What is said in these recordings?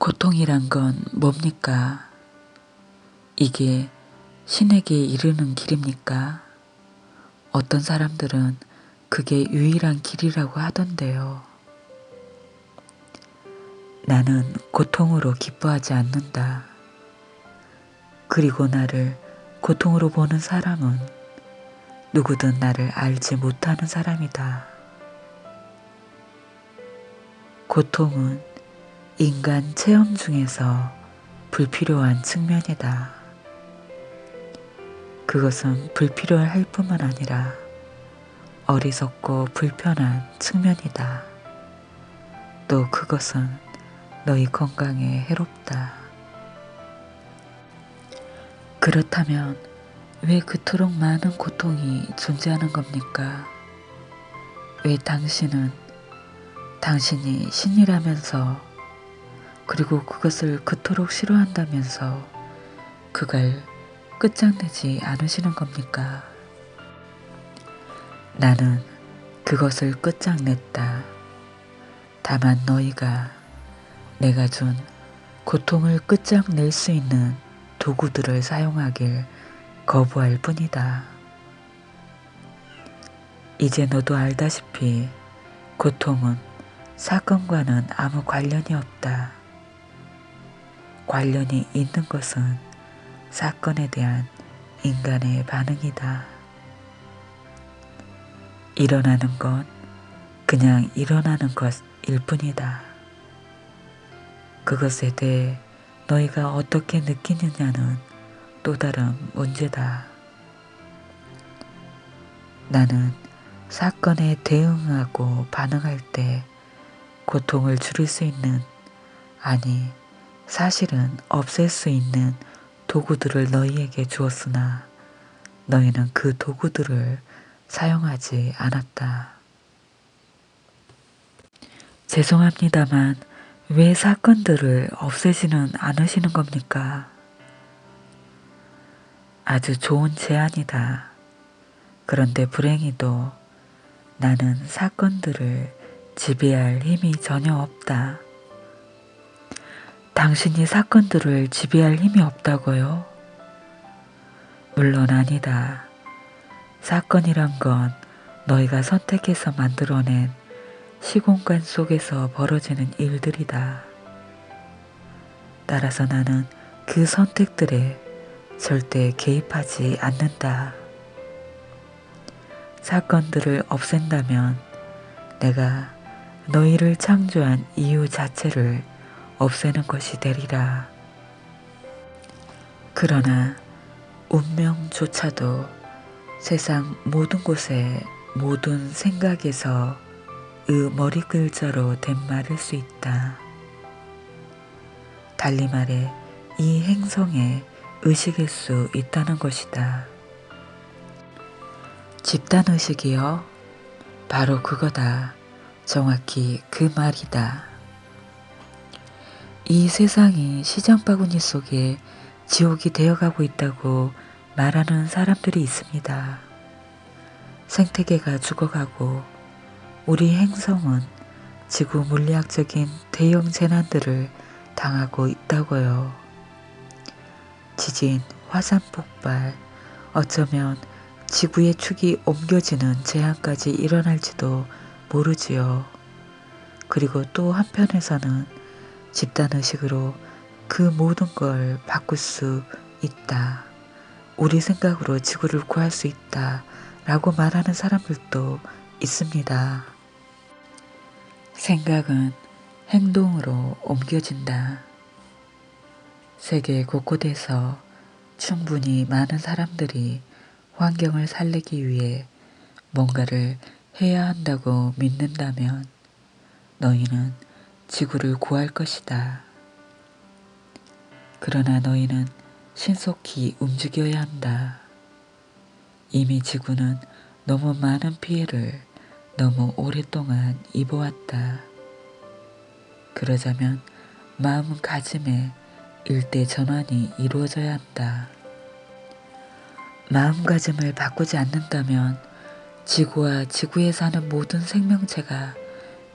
고통이란 건 뭡니까? 이게 신에게 이르는 길입니까? 어떤 사람들은 그게 유일한 길이라고 하던데요. 나는 고통으로 기뻐하지 않는다. 그리고 나를 고통으로 보는 사람은 누구든 나를 알지 못하는 사람이다. 고통은 인간 체험 중에서 불필요한 측면이다. 그것은 불필요할 뿐만 아니라 어리석고 불편한 측면이다. 또 그것은 너희 건강에 해롭다. 그렇다면 왜 그토록 많은 고통이 존재하는 겁니까? 왜 당신은 당신이 신이라면서 그리고 그것을 그토록 싫어한다면서 그걸 끝장내지 않으시는 겁니까? 나는 그것을 끝장냈다. 다만 너희가 내가 준 고통을 끝장낼 수 있는 도구들을 사용하길 거부할 뿐이다. 이제 너도 알다시피 고통은 사건과는 아무 관련이 없다. 관련이 있는 것은 사건에 대한 인간의 반응이다. 일어나는 건 그냥 일어나는 것일 뿐이다. 그것에 대해 너희가 어떻게 느끼느냐는 또 다른 문제다. 나는 사건에 대응하고 반응할 때 고통을 줄일 수 있는, 아니 사실은 없앨 수 있는 도구들을 너희에게 주었으나 너희는 그 도구들을 사용하지 않았다. 죄송합니다만 왜 사건들을 없애지는 않으시는 겁니까? 아주 좋은 제안이다. 그런데 불행히도 나는 사건들을 지배할 힘이 전혀 없다. 당신이 사건들을 지배할 힘이 없다고요? 물론 아니다. 사건이란 건 너희가 선택해서 만들어낸 시공간 속에서 벌어지는 일들이다. 따라서 나는 그 선택들에 절대 개입하지 않는다. 사건들을 없앤다면 내가 너희를 창조한 이유 자체를 없애는 것이 되리라. 그러나 운명조차도 세상 모든 곳에 모든 생각에서 머리글자로 된 말일 수 있다. 달리 말해 이 행성에 의식일 수 있다는 것이다. 집단의식이요? 바로 그거다. 정확히 그 말이다. 이 세상이 시장바구니 속에 지옥이 되어가고 있다고 말하는 사람들이 있습니다. 생태계가 죽어가고 우리 행성은 지구 물리학적인 대형 재난들을 당하고 있다고요. 지진, 화산 폭발, 어쩌면 지구의 축이 옮겨지는 재앙까지 일어날지도 모르지요. 그리고 또 한편에서는 집단의식으로 그 모든 걸 바꿀 수 있다. 우리 생각으로 지구를 구할 수 있다. 라고 말하는 사람들도 있습니다. 생각은 행동으로 옮겨진다. 세계 곳곳에서 충분히 많은 사람들이 환경을 살리기 위해 뭔가를 해야 한다고 믿는다면 너희는 지구를 구할 것이다. 그러나 너희는 신속히 움직여야 한다. 이미 지구는 너무 많은 피해를 너무 오랫동안 입어왔다. 그러자면 마음가짐의 일대 전환이 이루어져야 한다. 마음가짐을 바꾸지 않는다면 지구와 지구에 사는 모든 생명체가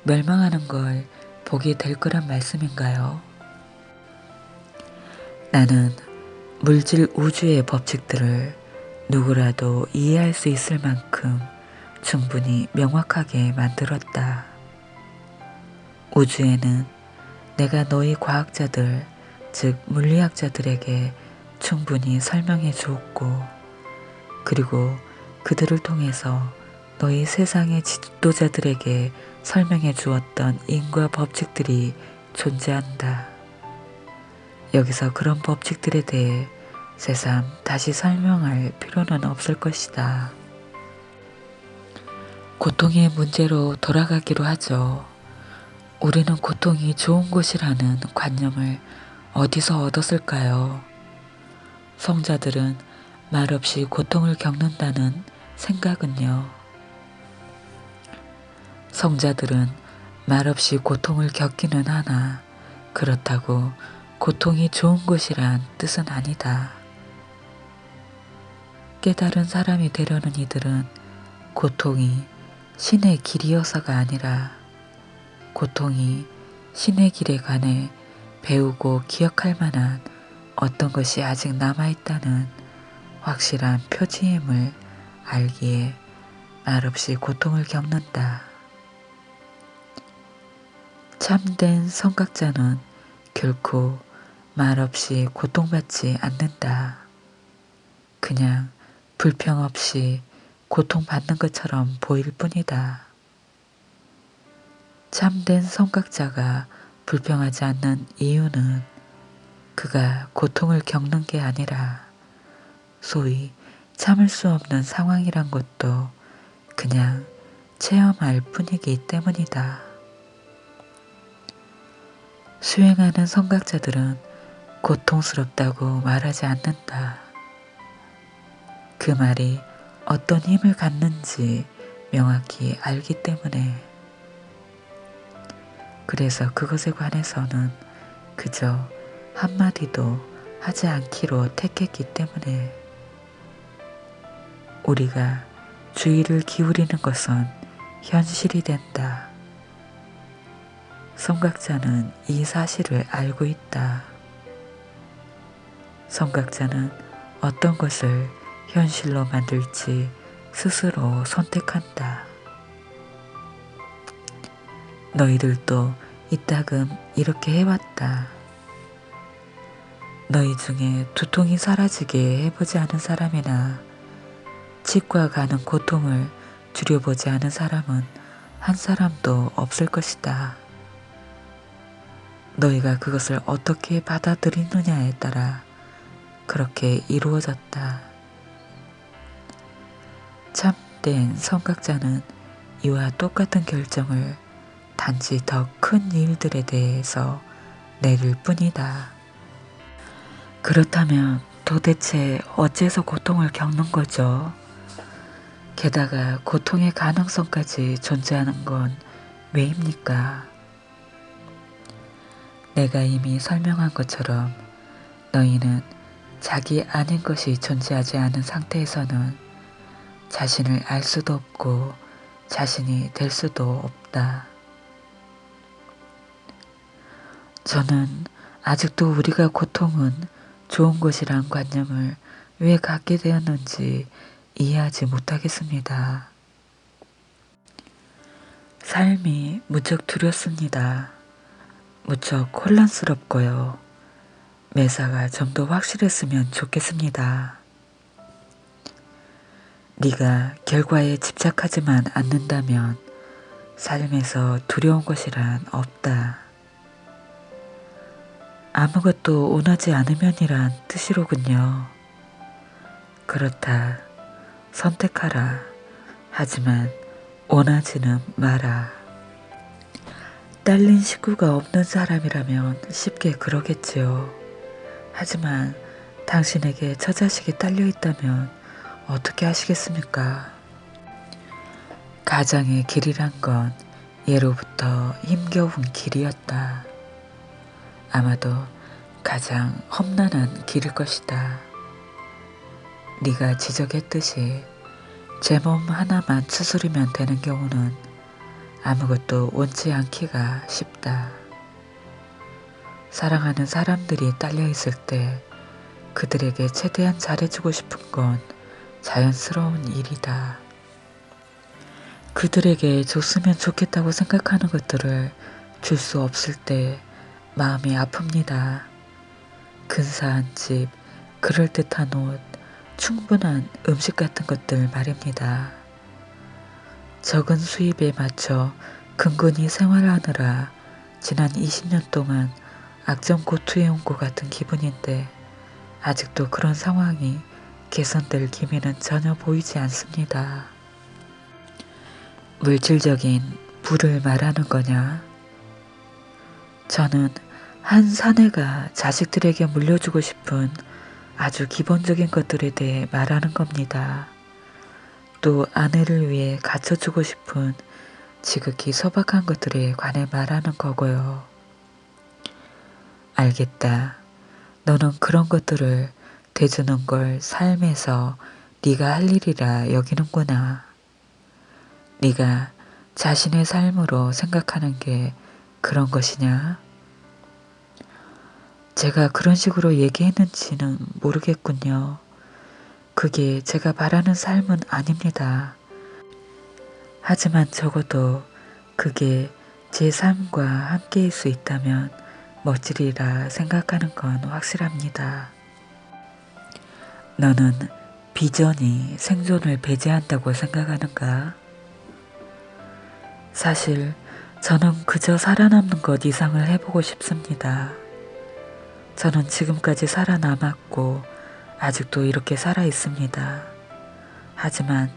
멸망하는 걸 보게 될 거란 말씀인가요? 나는 물질 우주의 법칙들을 누구라도 이해할 수 있을 만큼 충분히 명확하게 만들었다. 우주에는 내가 너희 과학자들, 즉 물리학자들에게 충분히 설명해 주었고, 그리고 그들을 통해서 너희 세상의 지도자들에게 설명해 주었던 인과 법칙들이 존재한다. 여기서 그런 법칙들에 대해 새삼 다시 설명할 필요는 없을 것이다. 고통의 문제로 돌아가기로 하죠. 우리는 고통이 좋은 것이라는 관념을 어디서 얻었을까요? 성자들은 말없이 고통을 겪는다는 생각은요. 성자들은 말없이 고통을 겪기는 하나 그렇다고 고통이 좋은 것이란 뜻은 아니다. 깨달은 사람이 되려는 이들은 고통이 신의 길이어서가 아니라 고통이 신의 길에 관해 배우고 기억할 만한 어떤 것이 아직 남아있다는 확실한 표지임을 알기에 말없이 고통을 겪는다. 참된 성각자는 결코 말없이 고통받지 않는다. 그냥 불평 없이 고통받는 것처럼 보일 뿐이다. 참된 성각자가 불평하지 않는 이유는 그가 고통을 겪는 게 아니라 소위 참을 수 없는 상황이란 것도 그냥 체험할 뿐이기 때문이다. 수행하는 성각자들은 고통스럽다고 말하지 않는다. 그 말이 어떤 힘을 갖는지 명확히 알기 때문에. 그래서 그것에 관해서는 그저 한마디도 하지 않기로 택했기 때문에. 우리가 주의를 기울이는 것은 현실이 된다. 성각자는 이 사실을 알고 있다. 성각자는 어떤 것을 현실로 만들지 스스로 선택한다. 너희들도 이따금 이렇게 해왔다. 너희 중에 두통이 사라지게 해보지 않은 사람이나 치과 가는 고통을 줄여보지 않은 사람은 한 사람도 없을 것이다. 너희가 그것을 어떻게 받아들이느냐에 따라 그렇게 이루어졌다. 참된 성각자는 이와 똑같은 결정을 단지 더 큰 일들에 대해서 내릴 뿐이다. 그렇다면 도대체 어째서 고통을 겪는 거죠? 게다가 고통의 가능성까지 존재하는 건 왜입니까? 내가 이미 설명한 것처럼 너희는 자기 아닌 것이 존재하지 않은 상태에서는 자신을 알 수도 없고 자신이 될 수도 없다. 저는 아직도 우리가 고통은 좋은 것이란 관념을 왜 갖게 되었는지 이해하지 못하겠습니다. 삶이 무척 두렵습니다. 무척 혼란스럽고요. 매사가 좀 더 확실했으면 좋겠습니다. 네가 결과에 집착하지만 않는다면 삶에서 두려운 것이란 없다. 아무것도 원하지 않으면이란 뜻이로군요. 그렇다. 선택하라. 하지만 원하지는 마라. 딸린 식구가 없는 사람이라면 쉽게 그러겠지요. 하지만 당신에게 처자식이 딸려 있다면 어떻게 하시겠습니까? 가장의 길이란 건 예로부터 힘겨운 길이었다. 아마도 가장 험난한 길일 것이다. 네가 지적했듯이 제 몸 하나만 추스리면 되는 경우는 아무것도 원치 않기가 쉽다. 사랑하는 사람들이 딸려 있을 때 그들에게 최대한 잘해주고 싶은 건 자연스러운 일이다. 그들에게 줬으면 좋겠다고 생각하는 것들을 줄 수 없을 때 마음이 아픕니다. 근사한 집, 그럴듯한 옷, 충분한 음식 같은 것들 말입니다. 적은 수입에 맞춰 근근히 생활하느라 지난 20년 동안 악전고투해온 것 같은 기분인데 아직도 그런 상황이 개선될 기미는 전혀 보이지 않습니다. 물질적인 부를 말하는 거냐? 저는 한 사내가 자식들에게 물려주고 싶은 아주 기본적인 것들에 대해 말하는 겁니다. 또 아내를 위해 갖춰주고 싶은 지극히 소박한 것들에 관해 말하는 거고요. 알겠다. 너는 그런 것들을 대주는 걸 삶에서 네가 할 일이라 여기는구나. 네가 자신의 삶으로 생각하는 게 그런 것이냐? 제가 그런 식으로 얘기했는지는 모르겠군요. 그게 제가 바라는 삶은 아닙니다. 하지만 적어도 그게 제 삶과 함께일 수 있다면 멋지리라 생각하는 건 확실합니다. 너는 비전이 생존을 배제한다고 생각하는가? 사실 저는 그저 살아남는 것 이상을 해보고 싶습니다. 저는 지금까지 살아남았고 아직도 이렇게 살아 있습니다. 하지만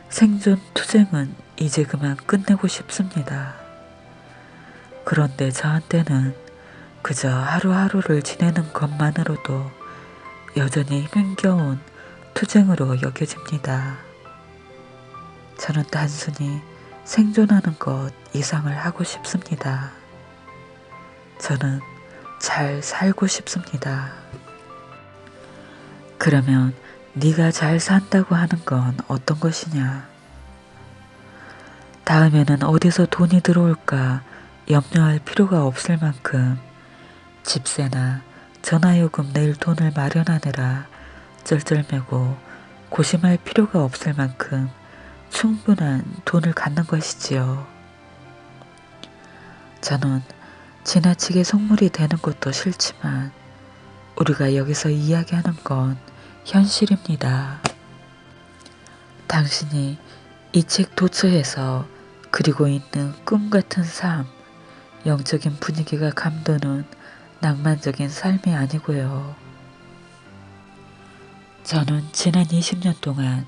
생존 투쟁은 이제 그만 끝내고 싶습니다. 그런데 저한테는 그저 하루하루를 지내는 것만으로도 여전히 힘겨운 투쟁으로 여겨집니다. 저는 단순히 생존하는 것 이상을 하고 싶습니다. 저는 잘 살고 싶습니다. 그러면 네가 잘 산다고 하는 건 어떤 것이냐? 다음에는 어디서 돈이 들어올까 염려할 필요가 없을 만큼 집세나 전화요금 낼 돈을 마련하느라 쩔쩔매고 고심할 필요가 없을 만큼 충분한 돈을 갖는 것이지요. 저는 지나치게 속물이 되는 것도 싫지만 우리가 여기서 이야기하는 건 현실입니다. 당신이 이 책 도처에서 그리고 있는 꿈 같은 삶, 영적인 분위기가 감도는 낭만적인 삶이 아니고요. 저는 지난 20년 동안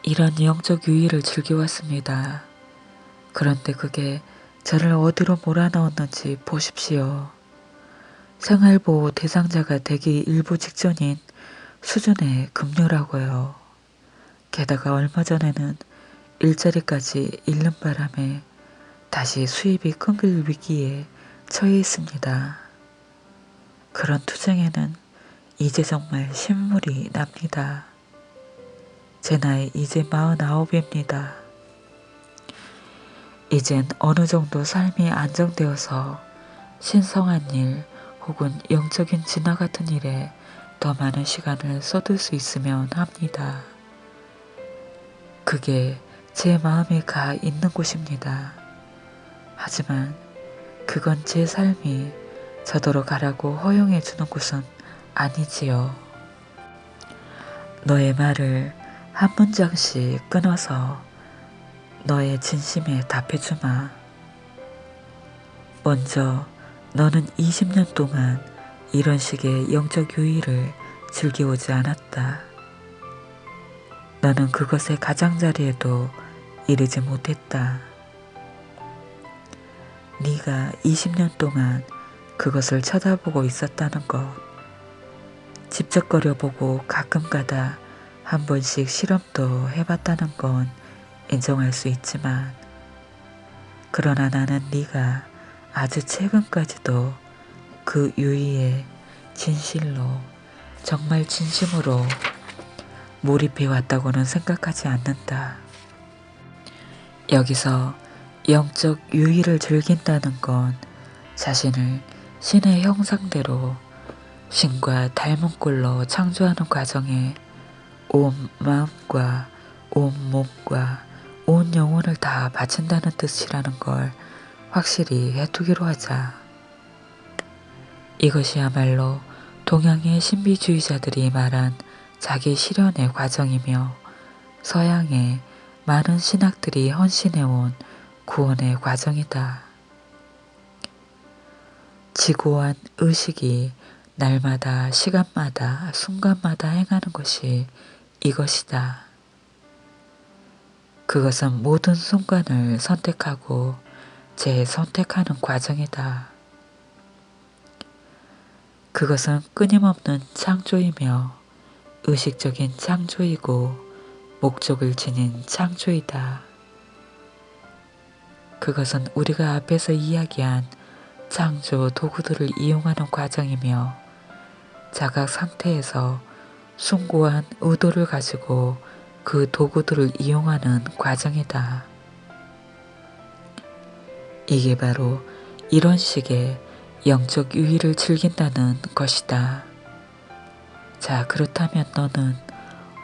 이런 영적 유의를 즐겨왔습니다. 그런데 그게 저를 어디로 몰아넣었는지 보십시오. 생활보호 대상자가 되기 일부 직전인 수준의 급료라고요. 게다가 얼마 전에는 일자리까지 잃는 바람에 다시 수입이 끊길 위기에 처해 있습니다. 그런 투쟁에는 이제 정말 신물이 납니다. 제 나이 이제 49입니다. 이젠 어느 정도 삶이 안정되어서 신성한 일 혹은 영적인 진화 같은 일에 더 많은 시간을 쏟을 수 있으면 합니다. 그게 제 마음에 가 있는 곳입니다. 하지만 그건 제 삶이 저더러 가라고 허용해 주는 곳은 아니지요. 너의 말을 한 문장씩 끊어서 너의 진심에 답해주마. 먼저 너는 20년 동안 이런 식의 영적 유의를 즐겨오지 않았다. 너는 그것의 가장자리에도 이르지 못했다. 네가 20년 동안 그것을 쳐다보고 있었다는 것, 집적거려보고 가끔가다 한 번씩 실험도 해봤다는 건 인정할 수 있지만 그러나 나는 네가 아주 최근까지도 그 유의에 진실로 정말 진심으로 몰입해왔다고는 생각하지 않는다. 여기서 영적 유의를 즐긴다는 건 자신을 신의 형상대로 신과 닮은 꼴로 창조하는 과정에 온 마음과 온 몸과 온 영혼을 다 바친다는 뜻이라는 걸 확실히 해두기로 하자. 이것이야말로 동양의 신비주의자들이 말한 자기 실현의 과정이며 서양의 많은 신학들이 헌신해온 구원의 과정이다. 지고한 의식이 날마다 시간마다 순간마다 행하는 것이 이것이다. 그것은 모든 순간을 선택하고 재선택하는 과정이다. 그것은 끊임없는 창조이며 의식적인 창조이고 목적을 지닌 창조이다. 그것은 우리가 앞에서 이야기한 창조 도구들을 이용하는 과정이며 자각 상태에서 숭고한 의도를 가지고 그 도구들을 이용하는 과정이다. 이게 바로 이런 식의 영적 유희를 즐긴다는 것이다. 자, 그렇다면 너는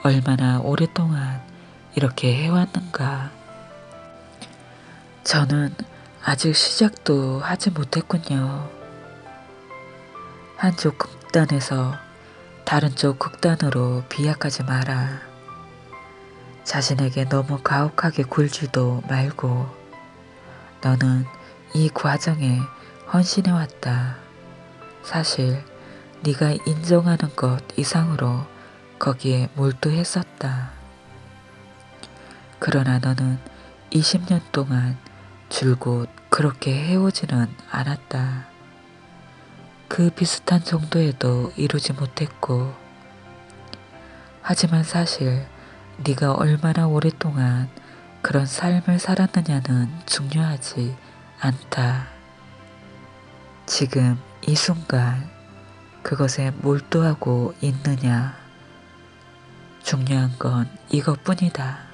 얼마나 오랫동안 이렇게 해왔는가? 저는 아직 시작도 하지 못했군요. 한쪽 극단에서 다른 쪽 극단으로 비약하지 마라. 자신에게 너무 가혹하게 굴지도 말고 너는 이 과정에 헌신해왔다. 사실 네가 인정하는 것 이상으로 거기에 몰두했었다. 그러나 너는 20년 동안 줄곧 그렇게 해오지는 않았다. 그 비슷한 정도에도 이루지 못했고 하지만 사실 네가 얼마나 오랫동안 그런 삶을 살았느냐는 중요하지 않다. 지금 이 순간 그것에 몰두하고 있느냐. 중요한 건 이것뿐이다.